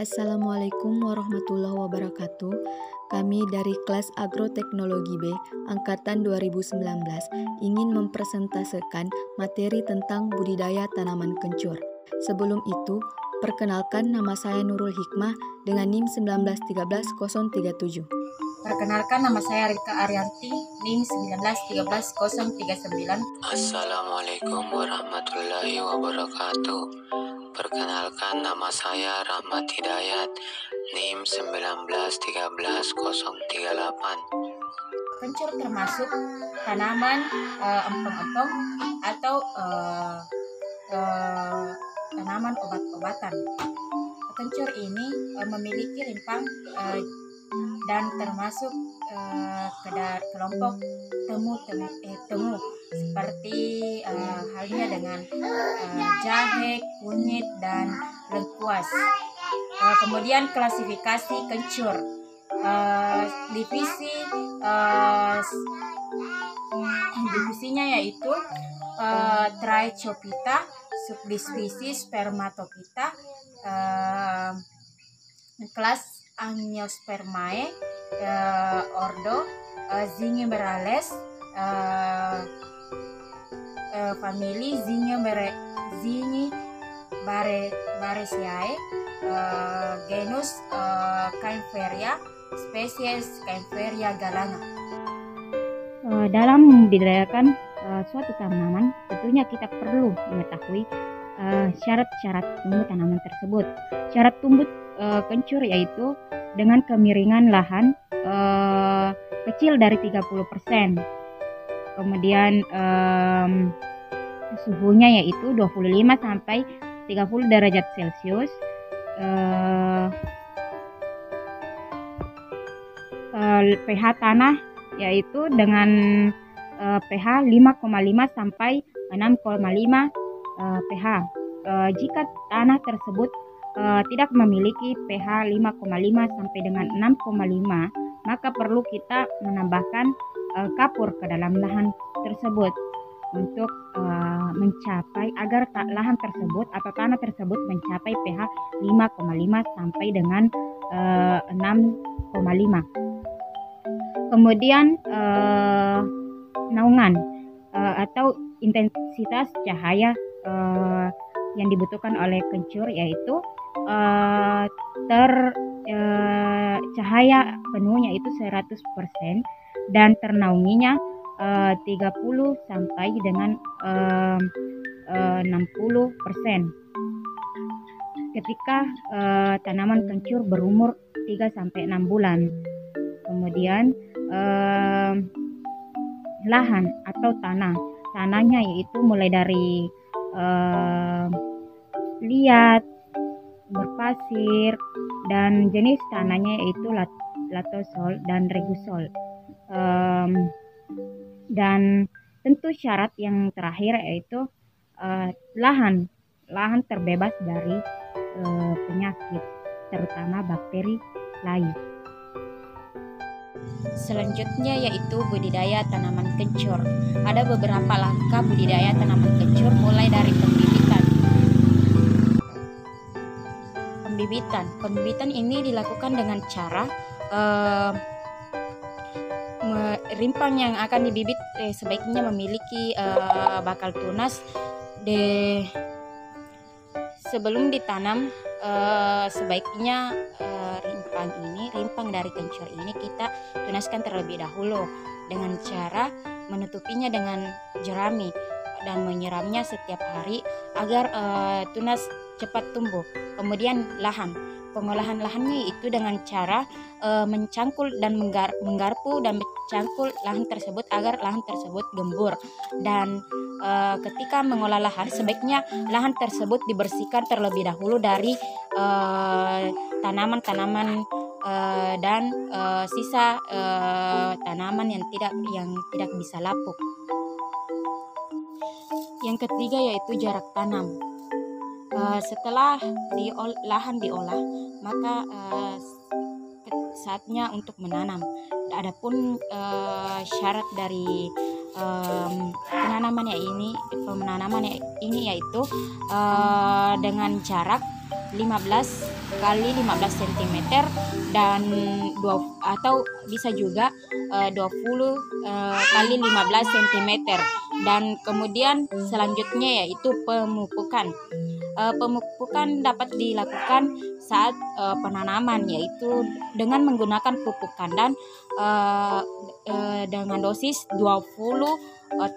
Assalamualaikum warahmatullahi wabarakatuh. Kami dari kelas Agroteknologi B angkatan 2019 ingin mempresentasikan materi tentang budidaya tanaman kencur. Sebelum itu, perkenalkan nama saya Nurul Hikmah dengan NIM 1913037. Perkenalkan, nama saya Rika Arianti, NIM 1913039. Assalamualaikum warahmatullahi wabarakatuh. Perkenalkan, nama saya Rahmat Hidayat, NIM 1913038. Kencur termasuk tanaman empong-empong atau tanaman obat-obatan. Kencur ini memiliki rimpang dan termasuk ke kelompok temu seperti halnya dengan jahe, kunyit, dan lengkuas. Kemudian klasifikasi kencur, divisinya yaitu Trichophyta, subdivisi Spermatophyta, kelas Angiospermae, ordo Zingiberales, famili Zingiberesiae, genus Kaempferia, spesies Kaempferia galana. Dalam membudidayakan suatu tanaman, tentunya kita perlu mengetahui syarat-syarat tumbuh tanaman tersebut. Syarat tumbuh kencur yaitu dengan kemiringan lahan kecil dari 30%. Kemudian suhunya yaitu 25 sampai 30 derajat Celcius. pH tanah yaitu dengan pH 5,5 sampai 6,5 pH. Jika tanah tersebut tidak memiliki pH 5,5 sampai dengan 6,5, maka perlu kita menambahkan kapur ke dalam lahan tersebut untuk mencapai agar lahan tersebut atau tanah tersebut mencapai pH 5,5 sampai dengan 6,5. Kemudian naungan atau intensitas cahaya yang dibutuhkan oleh kencur yaitu cahaya penuhnya itu 100% dan ternaunginya 30 sampai dengan 60%. Ketika tanaman kencur berumur 3 sampai 6 bulan. Kemudian lahan atau tanahnya yaitu mulai dari liat, berpasir, dan jenis tanahnya yaitu latosol dan regusol. Dan tentu syarat yang terakhir yaitu lahan terbebas dari penyakit terutama bakteri lain. Selanjutnya yaitu budidaya tanaman kencur. Ada beberapa langkah budidaya tanaman kencur mulai dari pembibitan ini dilakukan dengan cara rimpang yang akan dibibit sebaiknya memiliki bakal tunas. Sebelum ditanam sebaiknya rimpang dari kencur ini kita tunaskan terlebih dahulu dengan cara menutupinya dengan jerami dan menyiramnya setiap hari agar tunas cepat tumbuh. Kemudian pengolahan lahannya itu dengan cara mencangkul dan menggarpu dan mencangkul lahan tersebut agar lahan tersebut gembur. Dan ketika mengolah lahan sebaiknya lahan tersebut dibersihkan terlebih dahulu dari tanaman-tanaman dan sisa tanaman yang tidak bisa lapuk. Yang ketiga yaitu jarak tanam. Setelah lahan diolah, maka saatnya untuk menanam. Adapun syarat dari penanamannya ini yaitu dengan jarak 15 kali 15 cm dan atau bisa juga 20 kali 15 cm. Dan kemudian selanjutnya yaitu pemupukan. Pemupukan dapat dilakukan saat penanaman, yaitu dengan menggunakan pupuk kandang dengan dosis 20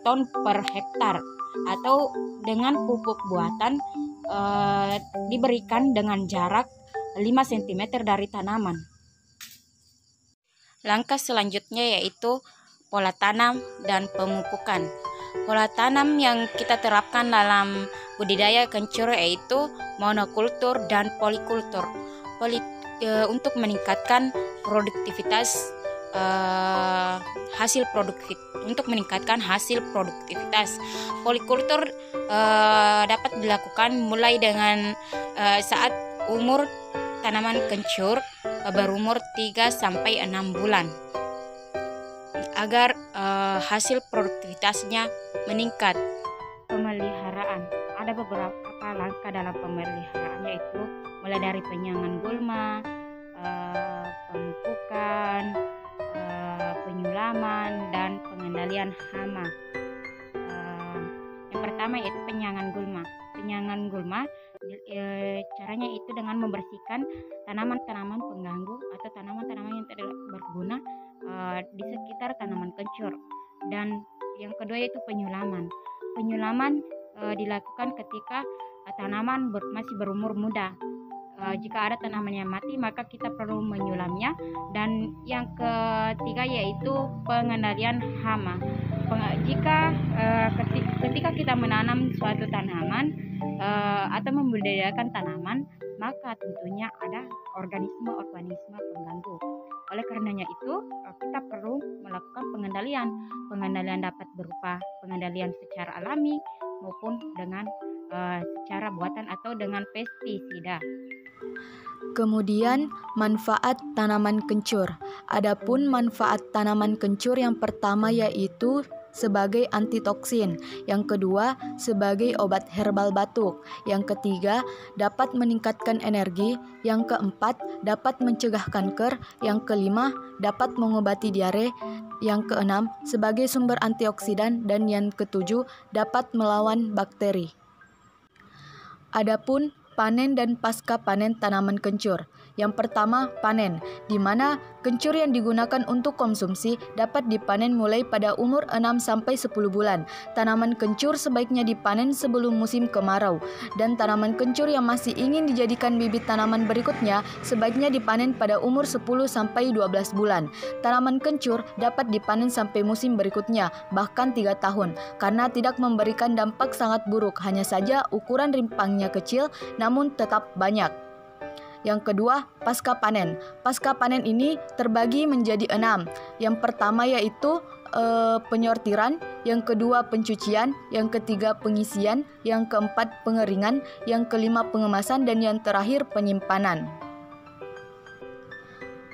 ton per hektar, atau dengan pupuk buatan diberikan dengan jarak 5 cm dari tanaman. Langkah selanjutnya yaitu pola tanam dan pemupukan. Pola tanam yang kita terapkan dalam budidaya kencur yaitu monokultur dan polikultur. Untuk meningkatkan produktivitas untuk meningkatkan hasil produktivitas. Polikultur dapat dilakukan mulai dengan saat umur tanaman kencur berumur 3-6 bulan agar hasil produktivitasnya meningkat. Pemeliharaan. Ada beberapa langkah dalam pemeliharaan, yaitu mulai dari penyiangan gulma, pemupukan, penyulaman, dan pengendalian hama. Yang pertama yaitu penyiangan gulma. Penyiangan gulma caranya itu dengan membersihkan tanaman-tanaman pengganggu atau tanaman-tanaman yang tidak berguna di sekitar tanaman kencur. Dan yang kedua yaitu penyulaman. Penyulaman dilakukan ketika tanaman masih berumur muda. Jika ada tanaman yang mati, maka kita perlu menyulamnya. Dan yang ketiga yaitu pengendalian hama. Ketika kita menanam suatu tanaman atau membudidayakan tanaman, maka tentunya ada organisme pengganggu. Oleh karenanya itu, kita perlu melakukan pengendalian. Pengendalian dapat berupa pengendalian secara alami maupun dengan secara buatan atau dengan pestisida. Kemudian, manfaat tanaman kencur. Adapun manfaat tanaman kencur yang pertama yaitu sebagai antitoksin, yang kedua sebagai obat herbal batuk, yang ketiga dapat meningkatkan energi, yang keempat dapat mencegah kanker, yang kelima dapat mengobati diare, yang keenam sebagai sumber antioksidan, dan yang ketujuh dapat melawan bakteri. Adapun panen dan pasca panen tanaman kencur. Yang pertama, panen, di mana kencur yang digunakan untuk konsumsi dapat dipanen mulai pada umur 6-10 bulan. Tanaman kencur sebaiknya dipanen sebelum musim kemarau, dan tanaman kencur yang masih ingin dijadikan bibit tanaman berikutnya sebaiknya dipanen pada umur 10-12 bulan. Tanaman kencur dapat dipanen sampai musim berikutnya, bahkan 3 tahun, karena tidak memberikan dampak sangat buruk, hanya saja ukuran rimpangnya kecil namun tetap banyak. Yang kedua, pasca panen. Pasca panen ini terbagi menjadi 6. Yang pertama yaitu penyortiran, yang kedua pencucian, yang ketiga pengisian, yang keempat pengeringan, yang kelima pengemasan, dan yang terakhir penyimpanan.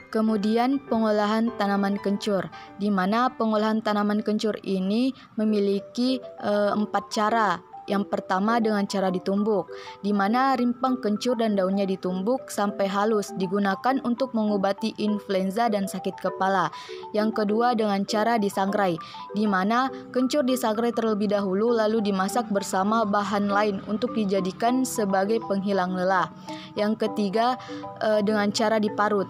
Kemudian pengolahan tanaman kencur, di mana pengolahan tanaman kencur ini memiliki 4 cara. Yang pertama dengan cara ditumbuk, di mana rimpang kencur dan daunnya ditumbuk sampai halus, digunakan untuk mengobati influenza dan sakit kepala. Yang kedua dengan cara disangrai, di mana kencur disangrai terlebih dahulu lalu dimasak bersama bahan lain untuk dijadikan sebagai penghilang lelah. Yang ketiga dengan cara diparut,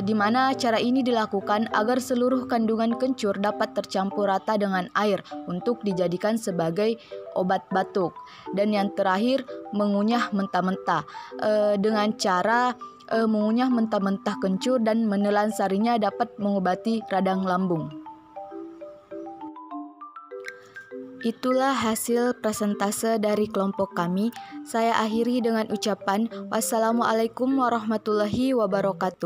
di mana cara ini dilakukan agar seluruh kandungan kencur dapat tercampur rata dengan air untuk dijadikan sebagai obat batuk. Dan yang terakhir mengunyah mentah-mentah, dengan cara mengunyah mentah-mentah kencur dan menelan sarinya dapat mengobati radang lambung. Itulah hasil presentase dari kelompok kami. Saya akhiri dengan ucapan wassalamualaikum warahmatullahi wabarakatuh.